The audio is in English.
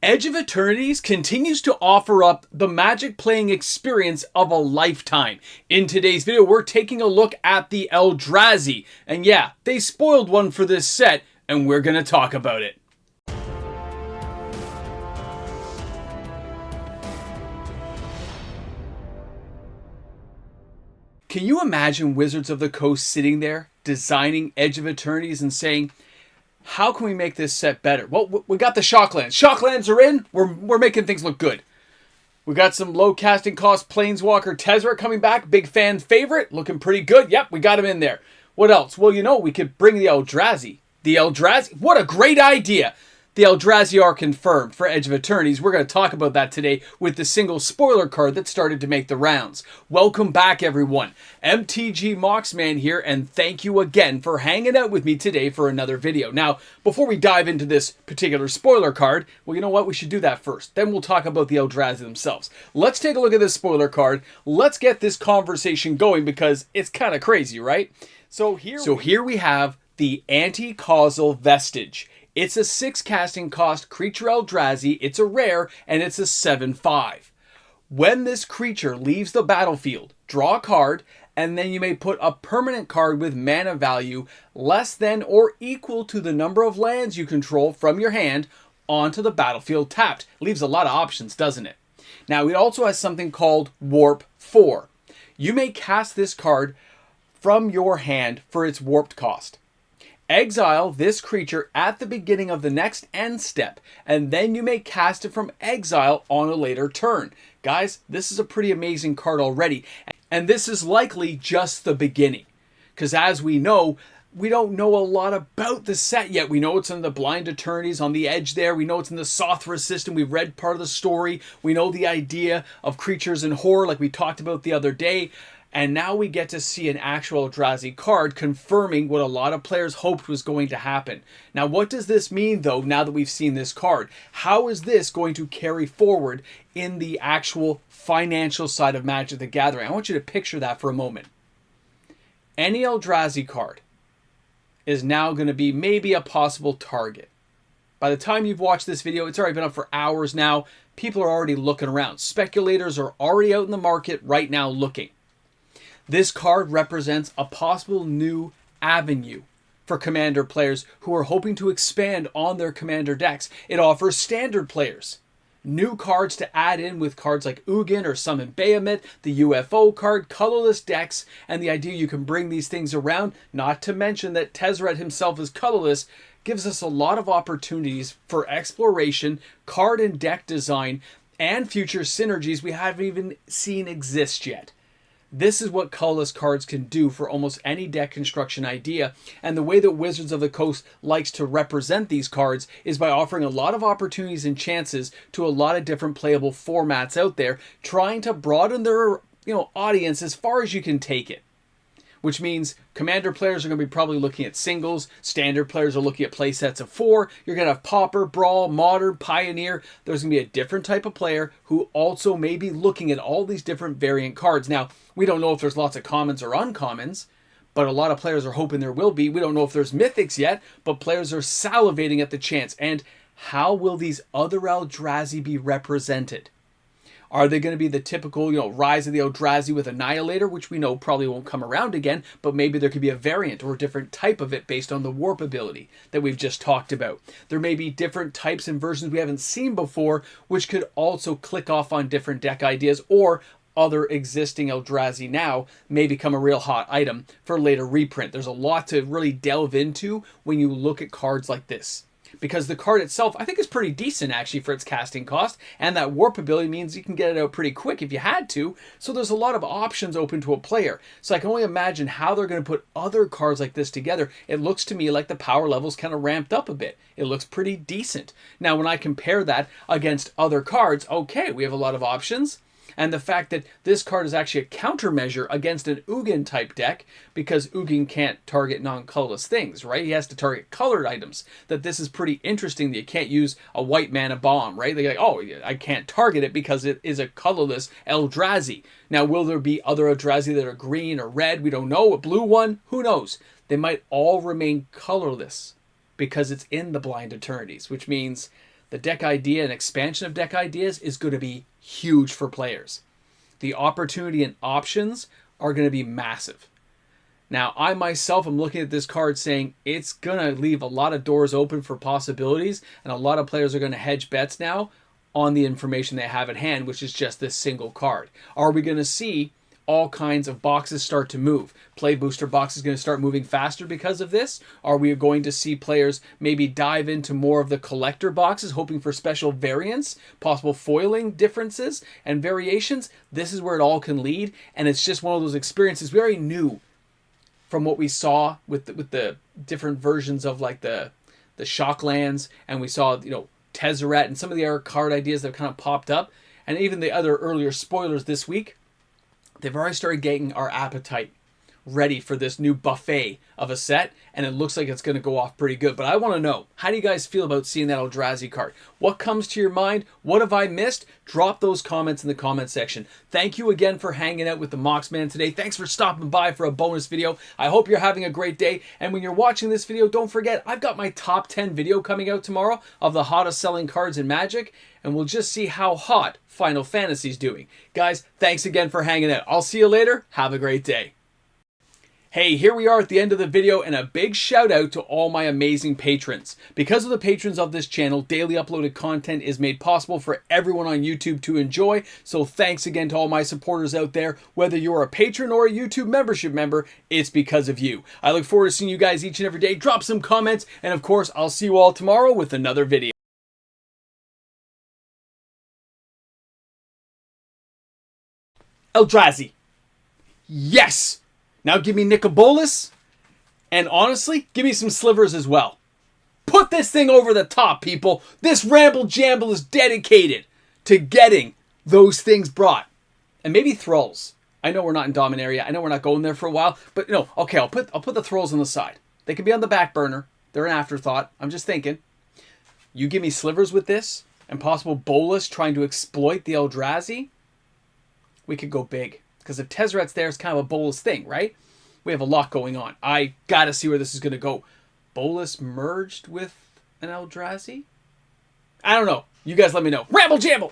Edge of Eternities continues to offer up the Magic playing experience of a lifetime. In today's video, we're taking a look at the Elzdrazi. And yeah, they spoiled one for this set, and we're going to talk about it. Can you imagine Wizards of the Coast sitting there, designing Edge of Eternities and saying, how can we make this set better? Well, we got the Shocklands. Shocklands are in. We're making things look good. We got some low casting cost Planeswalker Tezzeret coming back. Big fan favorite. Looking pretty good. Yep, we got him in there. What else? Well, you know, we could bring the Elzdrazi. The Elzdrazi. What a great idea. The Elzdrazi are confirmed for Edge of Eternities. We're going to talk about that today with the single spoiler card that started to make the rounds. Welcome back, everyone. MTG Moxman here, and thank you again for hanging out with me today for another video. Now, before we dive into this particular spoiler card, well, you know what? We should do that first. Then we'll talk about the Elzdrazi themselves. Let's take a look at this spoiler card. Let's get this conversation going because it's kind of crazy, right? So here we have the Anti-Causal Vestige. It's a 6 casting cost creature Elzdrazi, it's a rare, and it's a 7/5. When this creature leaves the battlefield, draw a card, and then you may put a permanent card with mana value less than or equal to the number of lands you control from your hand onto the battlefield tapped. Leaves a lot of options, doesn't it? Now, it also has something called Warp 4. You may cast this card from your hand for its warped cost. Exile this creature at the beginning of the next end step, and then you may cast it from exile on a later turn. Guys, this is a pretty amazing card already, and this is likely just the beginning. Because as we know, we don't know a lot about the set yet. We know it's in the Blind Eternities on the edge there. We know it's in the Sothra system. We've read part of the story. We know the idea of creatures in horror like we talked about the other day. And now we get to see an actual Elzdrazi card confirming what a lot of players hoped was going to happen. Now, what does this mean, though, now that we've seen this card? How is this going to carry forward in the actual financial side of Magic the Gathering? I want you to picture that for a moment. Any Elzdrazi card is now going to be maybe a possible target. By the time you've watched this video, it's already been up for hours now. People are already looking around. Speculators are already out in the market right now looking. This card represents a possible new avenue for Commander players who are hoping to expand on their Commander decks. It offers Standard players new cards to add in with cards like Ugin or Summon Behemoth, the UFO card, colorless decks, and the idea you can bring these things around, not to mention that Tezzeret himself is colorless, gives us a lot of opportunities for exploration, card and deck design, and future synergies we haven't even seen exist yet. This is what colorless cards can do for almost any deck construction idea, and the way that Wizards of the Coast likes to represent these cards is by offering a lot of opportunities and chances to a lot of different playable formats out there, trying to broaden their audience as far as you can take it. Which means Commander players are going to be probably looking at singles. Standard players are looking at play sets of 4. You're going to have Pauper, Brawl, Modern, Pioneer. There's going to be a different type of player who also may be looking at all these different variant cards. Now, we don't know if there's lots of commons or uncommons, but a lot of players are hoping there will be. We don't know if there's mythics yet, but players are salivating at the chance. And how will these other Elzdrazi be represented? Are they going to be the typical, Rise of the Elzdrazi with Annihilator, which we know probably won't come around again, but maybe there could be a variant or a different type of it based on the warp ability that we've just talked about. There may be different types and versions we haven't seen before, which could also click off on different deck ideas, or other existing Elzdrazi now may become a real hot item for later reprint. There's a lot to really delve into when you look at cards like this. Because the card itself, I think, is pretty decent, actually, for its casting cost. And that warp ability means you can get it out pretty quick if you had to. So there's a lot of options open to a player. So I can only imagine how they're going to put other cards like this together. It looks to me like the power level's kind of ramped up a bit. It looks pretty decent. Now, when I compare that against other cards, okay, we have a lot of options. And the fact that this card is actually a countermeasure against an Ugin type deck, because Ugin can't target non-colorless things, right? He has to target colored items. That this is pretty interesting that you can't use a white mana bomb, right? They're like, oh, I can't target it because it is a colorless Elzdrazi. Now, will there be other Elzdrazi that are green or red? We don't know. A blue one? Who knows? They might all remain colorless because it's in the Blind Eternities, which means the deck idea and expansion of deck ideas is going to be huge for players. The opportunity and options are going to be massive. Now, I myself am looking at this card saying it's going to leave a lot of doors open for possibilities, and a lot of players are going to hedge bets now on the information they have at hand, which is just this single card. Are we going to see all kinds of boxes start to move? Play booster boxes going to start moving faster because of this? Are we going to see players maybe dive into more of the collector boxes, hoping for special variants, possible foiling differences and variations? This is where it all can lead, and it's just one of those experiences we already knew from what we saw with the different versions of like the shock lands, and we saw, you know, Tezzeret and some of the other card ideas that have kind of popped up, and even the other earlier spoilers this week. They've already started getting our appetite ready for this new buffet of a set, and it looks like it's going to go off pretty good. But I want to know, how do you guys feel about seeing that Elzdrazi card? What comes to your mind? What have I missed? Drop those comments in the comment section. Thank you again for hanging out with the Moxman today. Thanks for stopping by for a bonus video. I hope you're having a great day. And when you're watching this video, don't forget, I've got my top 10 video coming out tomorrow of the hottest selling cards in Magic, and we'll just see how hot Final Fantasy's doing. Guys, thanks again for hanging out. I'll see you later. Have a great day. Hey, here we are at the end of the video, and a big shout out to all my amazing patrons. Because of the patrons of this channel, daily uploaded content is made possible for everyone on YouTube to enjoy. So thanks again to all my supporters out there. Whether you're a patron or a YouTube membership member, it's because of you. I look forward to seeing you guys each and every day. Drop some comments, and of course, I'll see you all tomorrow with another video. Elzdrazi. Yes! Now give me Nicobolus, and honestly, give me some slivers as well. Put this thing over the top, people. This Ramble Jamble is dedicated to getting those things brought. And maybe Thralls. I know we're not in Dominaria. I know we're not going there for a while. But no, okay, I'll put the Thralls on the side. They can be on the back burner. They're an afterthought. I'm just thinking. You give me slivers with this, and possible Bolus trying to exploit the Elzdrazi, we could go big. Because if Tezzeret's there, it's kind of a Bolus thing, right? We have a lot going on. I gotta see where this is going to go. Bolus merged with an Elzdrazi? I don't know. You guys let me know. Ramble Jamble!